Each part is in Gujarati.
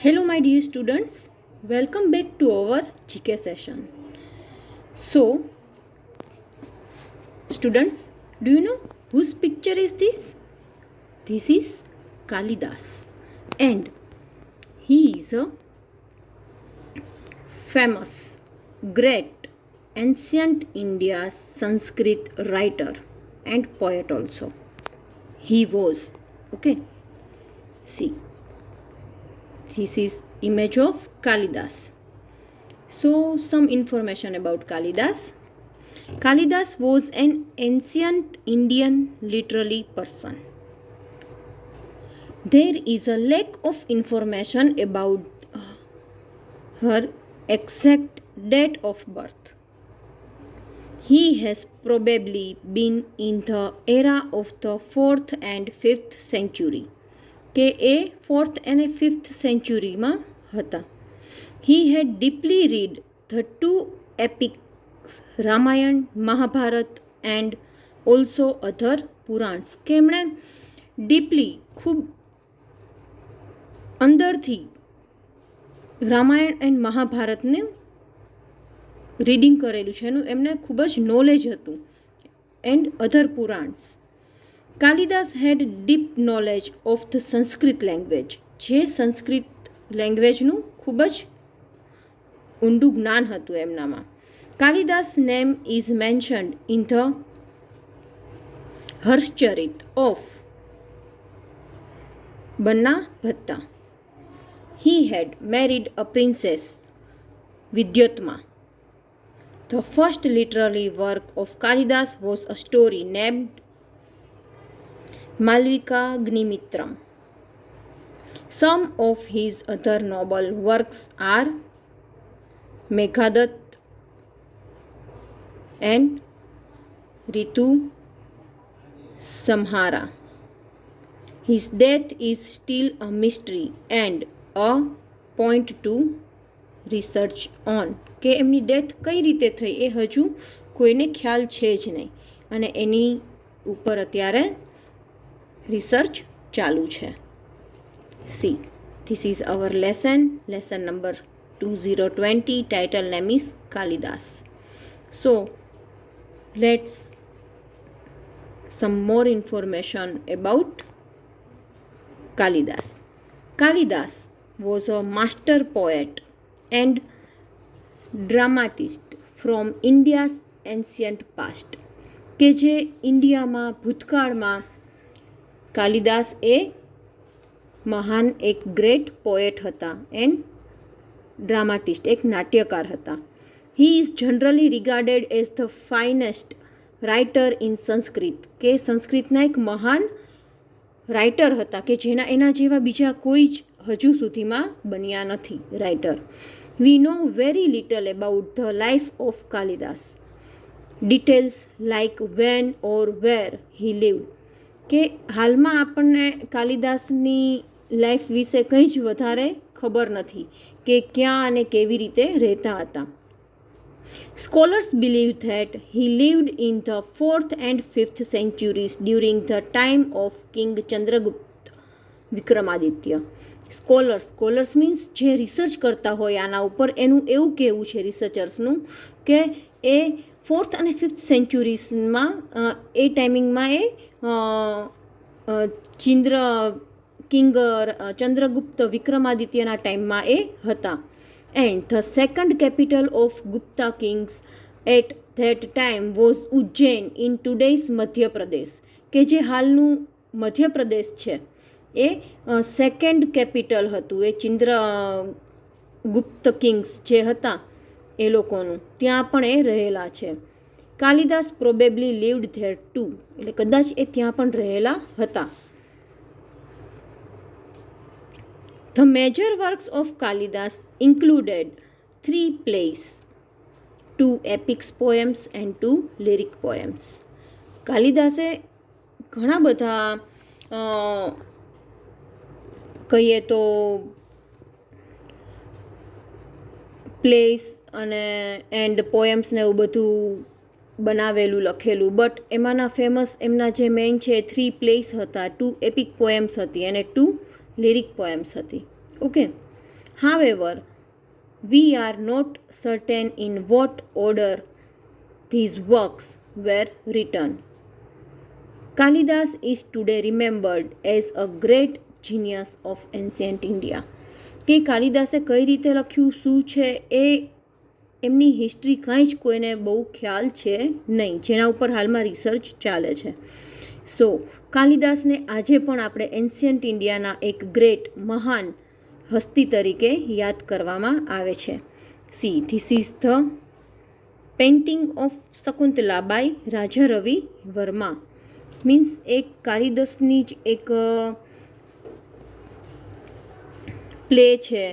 Hello, my dear students. Welcome back to our GK session. So, students, do you know whose picture is this? This is Kalidas, and he is a famous, great, ancient India's Sanskrit writer and poet also. He was. Okay. See, this is image of Kalidas. So, some information about Kalidas. Kalidas was an ancient Indian literary person. There is a lack of information about her exact date of birth. He has probably been in the era of the 4th and 5th century. કે એ 4th અને 5th સેન્ચુરીમાં હતા. He had deeply read the two epics Ramayana Mahabharata and also other પુરાણ્સ કે એમણે ડીપલી ખૂબ અંદરથી રામાયણ એન્ડ મહાભારતને રીડિંગ કરેલું છે, એનું એમને ખૂબ જ નોલેજ હતું. And other Puranas. Kalidasa had deep knowledge of the Sanskrit language, જે સંસ્કૃત લેંગ્વેજનું ખૂબ જ ઊંડું જ્ઞાન હતું એમનામાં. Kalidasa name is mentioned in the Harshacharita of Bana Bhatta. He had married a princess, Vidyotma. The first literary work of Kalidas was a story named Malvika Agnimitram. Some of his other noble works are Meghadutt and Ritu Samhara. His death is still a mystery and a point to research on. કે એમની ડેથ કઈ રીતે થઈ એ હજુ કોઈને ખ્યાલ છે જ નહીં, અને એની ઉપર અત્યારે રિસર્ચ ચાલુ છે. See, this is our lesson number 2020. Title name is Kalidas. So let's some more information about Kalidas. Kalidas was a master poet and dramatist from India's ancient past. કે જે ઇન્ડિયામાં ભૂતકાળમાં કાલિદાસ એ મહાન એક ગ્રેટ પોએટ હતા એન્ડ ડ્રામાટિસ્ટ, એક નાટ્યકાર હતા. He is generally regarded as the finest writer in Sanskrit, કે સંસ્કૃતના એક મહાન રાઇટર હતા કે એના જેવા બીજા કોઈ જ હજુ સુધીમાં બન્યા નથી writer. We know very little about the life of Kalidasa. Details like when or where he lived, કે હાલમાં આપણને કાલિદાસની લાઈફ વિશે કંઈ જ વધારે ખબર નથી કે ક્યાં અને કેવી રીતે રહેતા હતા. Scholars believe that he lived in the 4th and 5th centuries during the time of King Chandragupta Vikramaditya. Scholars means જે રિસર્ચ કરતા હોય આના ઉપર, એનું એવું કહેવું છે રિસર્ચર્સનું કે એ 4th અને 5th સેન્ચુરીઝમાં એ ટાઈમિંગમાં એ કિંગ ચંદ્રગુપ્ત વિક્રમાદિત્યના ટાઈમમાં એ હતા. And the second capital of Gupta kings at that time was Ujjain in today's Madhya Pradesh. કે જે હાલનું મધ્યપ્રદેશ છે એ સેકન્ડ કેપિટલ હતું એ ચંદ્રગુપ્ત કિંગ્સ જે હતા એ લોકોનું, ત્યાં પણ એ રહેલા છે. કાલિદાસ પ્રોબેબલી લીવ્ડ ધેર ટુ, એટલે કદાચ એ ત્યાં પણ રહેલા હતા. The major works of Kalidas included 3 plays, 2 epics poems and 2 lyric poems. કાલિદાસે ઘણા બધા કહીએ તો પ્લેસ અને એન્ડ પોએમ્સ ને એવું બધું બનાવેલું લખેલું, બટ એમાંના ફેમસ એમના જે મેઇન છે 3 પ્લેસ હતા, 2 એપિક પોએમ્સ હતી અને 2 લિરિક પોએમ્સ હતી. Okay, However, we are not certain in what order these works were written. Kalidas is today remembered as a great genius of ancient India. કે કાલિદાસે કઈ રીતે લખ્યું, શું છે, એ એમની હિસ્ટ્રી કાંઈ જ કોઈને બહુ ખ્યાલ છે નહીં, જેના ઉપર હાલમાં રિસર્ચ ચાલે છે. સો કાલિદાસને આજે પણ આપણે એન્શિયન્ટ ઇન્ડિયાના એક ગ્રેટ મહાન હસ્તી તરીકે યાદ કરવામાં આવે છે. See this is the painting of Shakuntala by Raja Ravi Varma. Means એક કાલિદાસની જ એક પ્લે છે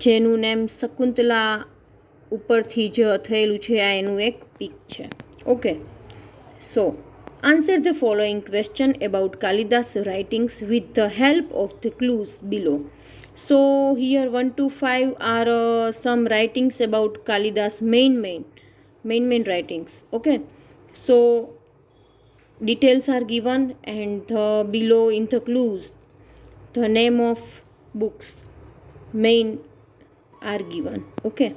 જેનું નેમ શકુંતલા ઉપરથી જ થયેલું છે. આ એનું એક પિક છે. Okay, so answer the following question about Kalidasa writings with the help of the clues below. So here 1 to 5 are some writings about Kalidas main writings. Okay, so details are given and below in the clues the name of books main are given. Okay,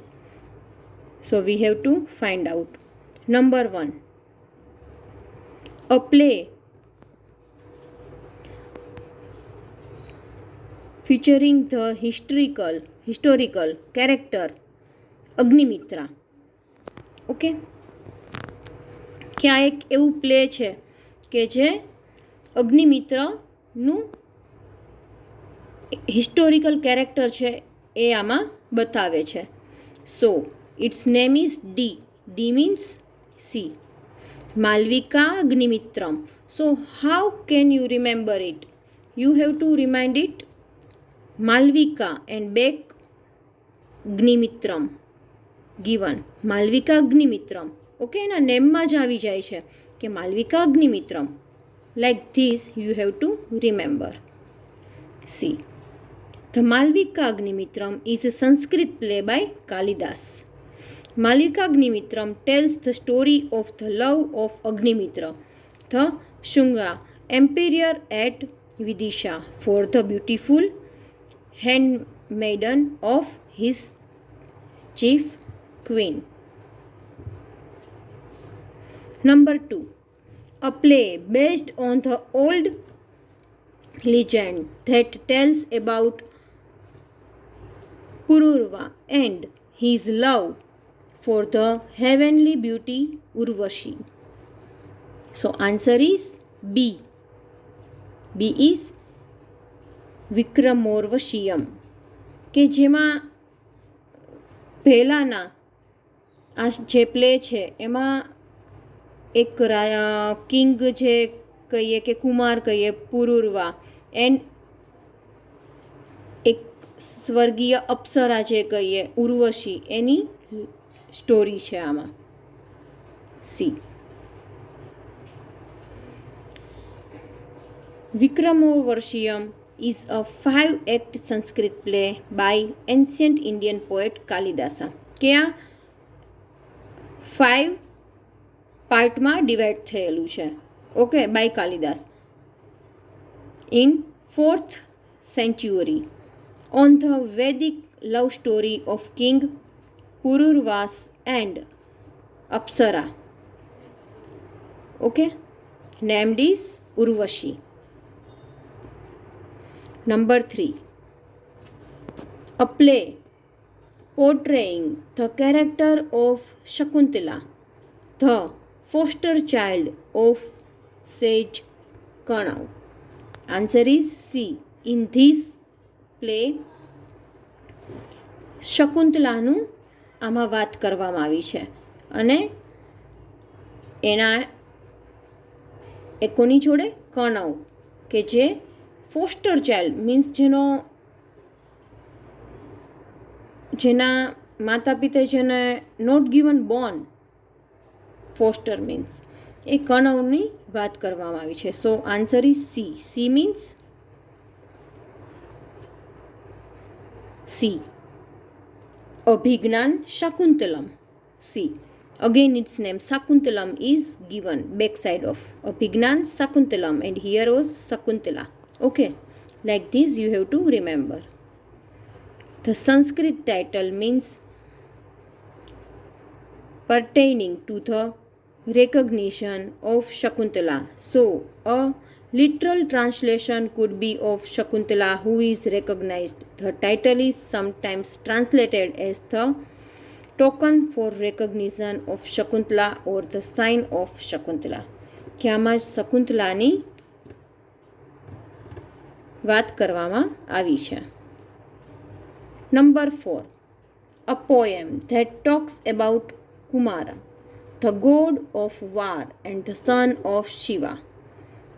so we have to find out. Number 1, a play featuring the historical character Agnimitra. Okay, કે આ એક એવું પ્લે છે કે જે અગ્નિમિત્રનું હિસ્ટોરિકલ કેરેક્ટર છે એ આમાં બતાવે છે. So its name is D means C, Malavika Agnimitram. So how can you remember it? You have to remind it Malavika and back Agnimitram given. Malavika Agnimitram. Okay, એના નેમમાં જ આવી જાય છે કે Malavika Agnimitram. Like this you have to remember. See the Malavika Agnimitram is a Sanskrit play by Kalidasa. Malavika Agnimitram tells the story of the love of Agnimitra, the Shunga એમ્પેરિયર at Vidisha, for the beautiful handmaiden of his chief queen. Number 2, a play based on the old legend that tells about Pururva and his love for the heavenly beauty Urvashi. So answer is B. B is વિક્રમોર્વશિયમ, કે જેમાં પહેલાંના આ જે પ્લે છે એમાં એક કિંગ જે કહીએ કે કુમાર કહીએ પુરુરવા એન્ડ એક સ્વર્ગીય અપ્સરા જે કહીએ ઉર્વશી, એની સ્ટોરી છે આમાં. C Vikramorvashiyam is a 5-act Sanskrit play by ancient Indian poet Kalidasa. કે આ 5 પાર્ટમાં ડિવાઈડ થયેલું છે. Okay, by Kalidas in 4th century on the Vedic love story of King Pururvas and Apsara. Okay, named is Urvashi. Number 3, a play portraying the character of Shakuntala, the foster child of sage Kanav. Answer is C. In this play શકુંતલાનું આમાં વાત કરવામાં આવી છે અને એના કોની જોડે? કણવ, કે જે ફોસ્ટર ચાઇલ્ડ મીન્સ જેના માતા પિતા જેને not given born, foster means એ કણવની વાત કરવામાં આવી છે. So answer is C. C means C, Abhijnana Shakuntalam. C again its name Shakuntalam is given backside of Abhignan Shakuntalam and here was Shakuntala. Okay, like this you have to remember. The Sanskrit title means pertaining to the recognition of Shakuntala. So, a literal translation could be of Shakuntala who is recognized. The title is sometimes translated as the token for recognition of Shakuntala or the sign of Shakuntala. કે આમાં શકુંતલાની વાત કરવામાં આવી છે. Number 4. A poem that talks about Kumara, the god of war and the son of Shiva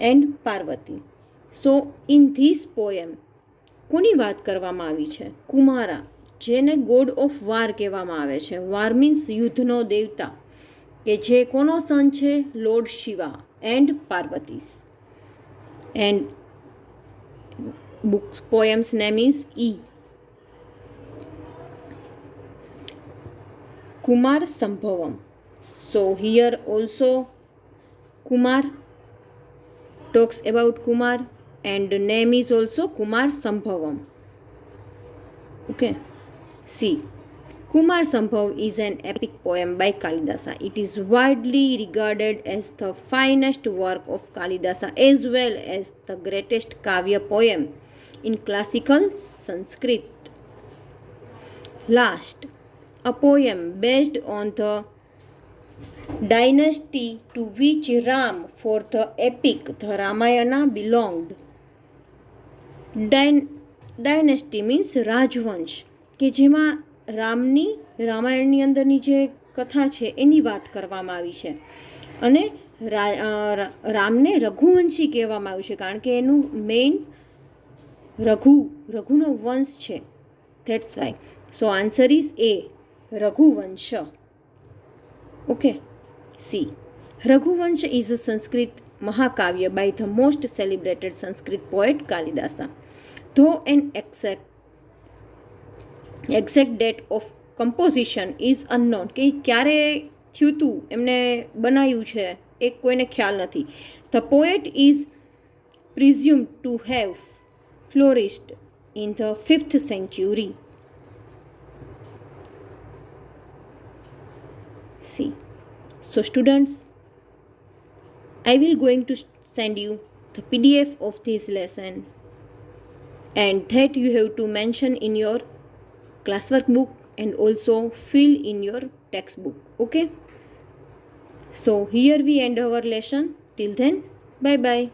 and Parvati. So, in this poem, કોની વાત કરવામાં આવી છે? કુમારા, જેને ગોડ ઓફ વાર કહેવામાં આવે છે. વાર મીન્સ યુદ્ધનો દેવતા, કે જે કોનો સન છે? Lord Shiva and Parvati's. And book poem's name is E. Kumar Sambhavam. So here also Kumar talks about Kumar and name is also Kumar Sambhavam. Okay. See, Kumar Sambhav is an epic poem by Kalidasa. It is widely regarded as the finest work of Kalidasa as well as the greatest Kavya poem in classical Sanskrit. Last, a poem based on the dynasty to which Ram for the epic the Ramayana belonged. Dynasty means રાજવંશ, કે જેમાં રામની રામાયણની અંદરની જે કથા છે એની વાત કરવામાં આવી છે. અને રામને રઘુવંશી કહેવામાં આવ્યું છે કારણ કે એનું મેઇન રઘુનો વંશ છે. That's why. So answer is A, Raghuvansh. Okay. C, Raghuvansh is a Sanskrit mahakavya by the most celebrated Sanskrit poet Kalidasa. Though an exact date of composition is unknown, કે ક્યારે થયું હતું એમને બનાવ્યું છે એ કોઈને ખ્યાલ નથી. The poet is presumed to have flourished in the 5th century. See, so students, I will going to send you the PDF of this lesson and that you have to mention in your classwork book and also fill in your textbook. Okay. So here we end our lesson. Till then, bye bye.